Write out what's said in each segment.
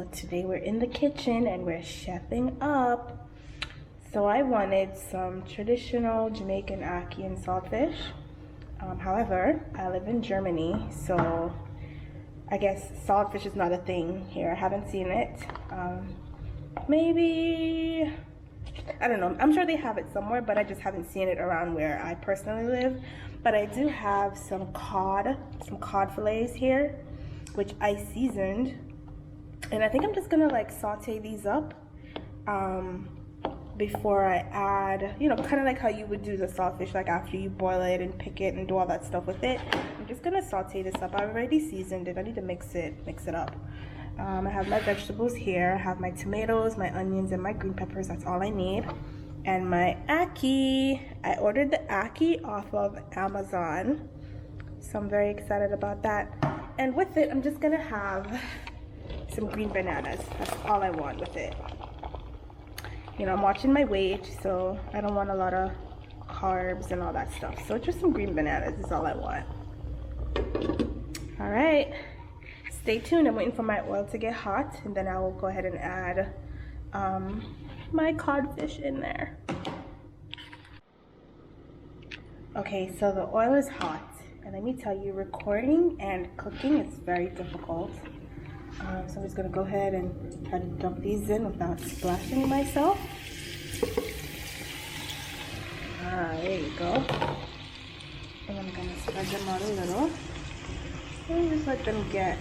So today we're in the kitchen and we're chefing up. So I wanted some traditional Jamaican ackee and saltfish. However, I live in Germany, so I guess saltfish is not a thing here. I haven't seen it. Maybe, I don't know. I'm sure they have it somewhere, but I just haven't seen it around where I personally live. But I do have some cod fillets here, which I seasoned. And I think I'm just gonna like saute these up before I add, you know, kind of like how you would do the saltfish, like after you boil it and pick it and do all that stuff with it. I'm just gonna saute this up. I already seasoned it. I need to mix it up. I have my vegetables here. I have my tomatoes, my onions, and my green peppers. That's all I need. And my ackee. I ordered the ackee off of Amazon, so I'm very excited about that. And with it, I'm just gonna have some green bananas. That's all I want with it. You know, I'm watching my weight, so I don't want a lot of carbs and all that stuff. So just some green bananas is all I want. All right, stay tuned. I'm waiting for my oil to get hot, and then I will go ahead and add my codfish in there. Okay, so the oil is hot, and let me tell you, recording and cooking is very difficult. So I'm just gonna go ahead and try to dump these in without splashing myself. There you go. And I'm gonna spread them out a little. And just let them get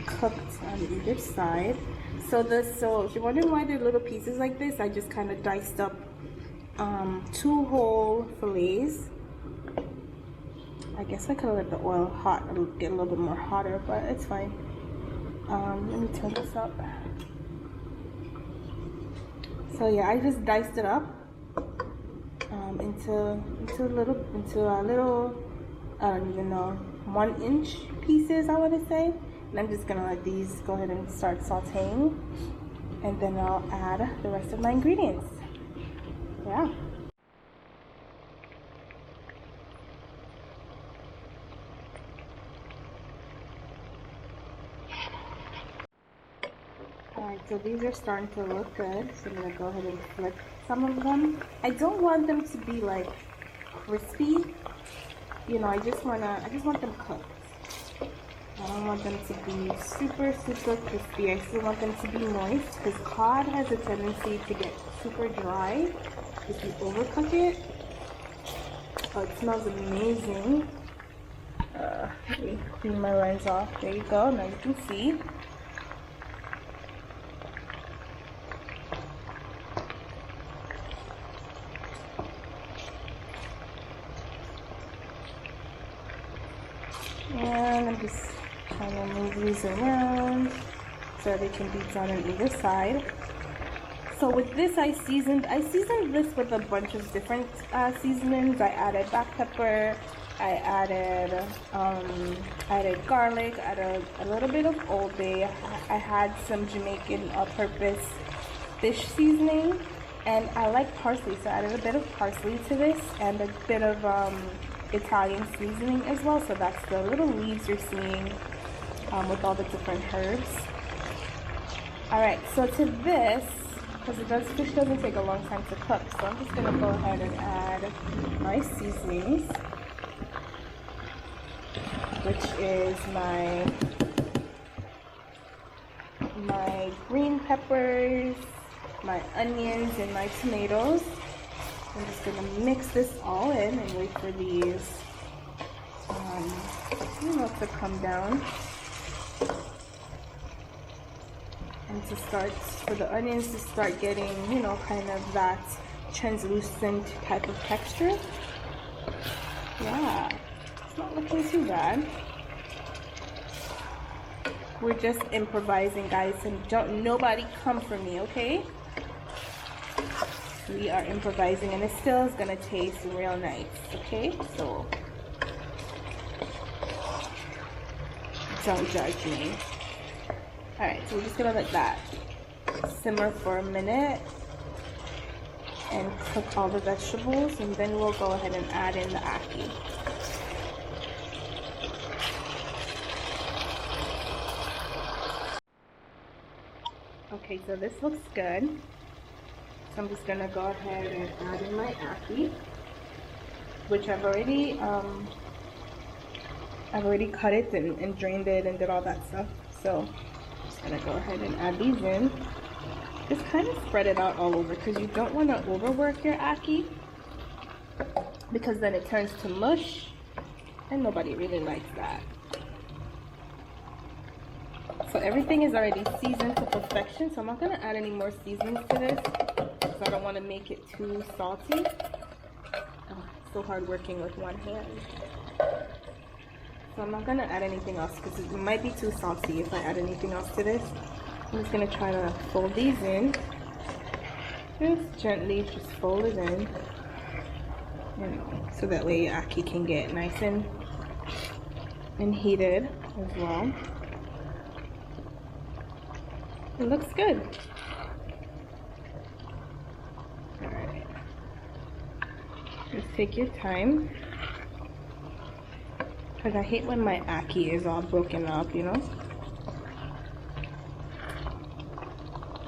cooked on either side. So if you're wondering why they're little pieces like this, I just kind of diced up 2 whole fillets. I guess I could have let the oil hot and get a little bit more hotter, but it's fine. Let me turn this up. So yeah, I just diced it up into a little, I don't even know, 1-inch pieces, I want to say. And I'm just gonna let these go ahead and start sauteing, and then I'll add the rest of my ingredients. Yeah. Alright, so these are starting to look good, so I'm going to go ahead and flip some of them. I don't want them to be like crispy, you know, I just want them cooked. I don't want them to be super crispy. I still want them to be moist, because cod has a tendency to get super dry if you overcook it. Oh, it smells amazing. Let me clean my lens off. There you go, now you can see. And I'm just trying to move these around so they can be done on either side. So with this, I seasoned this with a bunch of different seasonings. I added black pepper, I added garlic, added a little bit of Old Bay. I had some Jamaican all-purpose fish seasoning, and I like parsley, so I added a bit of parsley to this and a bit of Italian seasoning as well. So that's the little leaves you're seeing with all the different herbs. Alright, so to this, because fish doesn't take a long time to cook, so I'm just going to go ahead and add my seasonings, which is my green peppers, my onions, and my tomatoes. I'm just going to mix this all in and wait for these, to come down. And for the onions to start getting, kind of that translucent type of texture. Yeah, it's not looking too bad. We're just improvising, guys, and don't nobody come for me, okay? We are improvising, and it still is gonna taste real nice, okay? So don't judge me. Alright, so we're just gonna let that simmer for a minute and cook all the vegetables, and then we'll go ahead and add in the ackee. Okay, so this looks good. So I'm just gonna go ahead and add in my ackee, which I've already cut it and drained it and did all that stuff. So I'm just gonna go ahead and add these in. Just kind of spread it out all over because you don't want to overwork your ackee because then it turns to mush and nobody really likes that. So everything is already seasoned to perfection, so I'm not going to add any more seasonings to this because I don't want to make it too salty. Oh, it's so hard working with one hand. So I'm not going to add anything else because it might be too salty if I add anything else to this. I'm just going to try to fold these in. Just gently just fold it in. So that way your ackee can get nice and heated as well. It looks good. Alright. Just take your time. Because I hate when my ackee is all broken up, you know?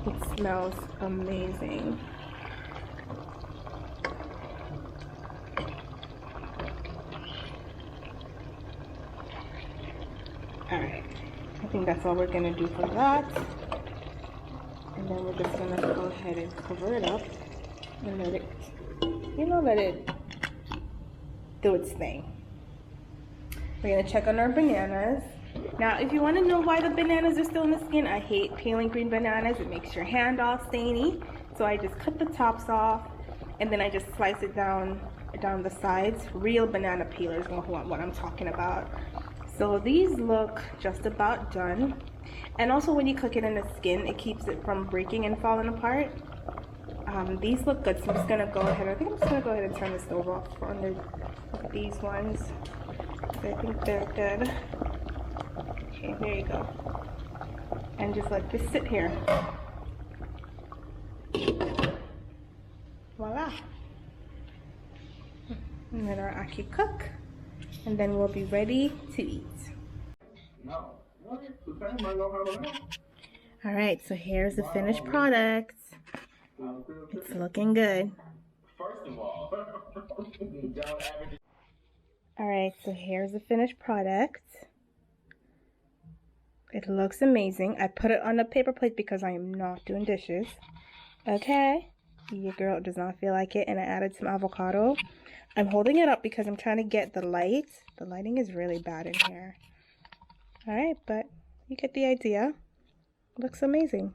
It smells amazing. Alright. I think that's all we're going to do for that. And then we're just going to go ahead and cover it up and let it, you know, let it do its thing. We're going to check on our bananas. Now, if you want to know why the bananas are still in the skin, I hate peeling green bananas. It makes your hand all stainy. So I just cut the tops off and then I just slice it down the sides. Real banana peelers know what I'm talking about. So these look just about done. And also when you cook it in the skin, it keeps it from breaking and falling apart. These look good, so I'm just gonna go ahead. I think I'm just gonna go ahead and turn the stove off for under these ones. I think they're good. Okay, there you go. And just let this sit here. Voila. And let our ackee cook. And then we'll be ready to eat. Alright, so here's the finished product. It's looking good. Alright, so here's the finished product. It looks amazing. I put it on a paper plate because I am not doing dishes. Okay, your girl does not feel like it, and I added some avocado. I'm holding it up because I'm trying to get the light. The lighting is really bad in here. Alright, but you get the idea. Looks amazing.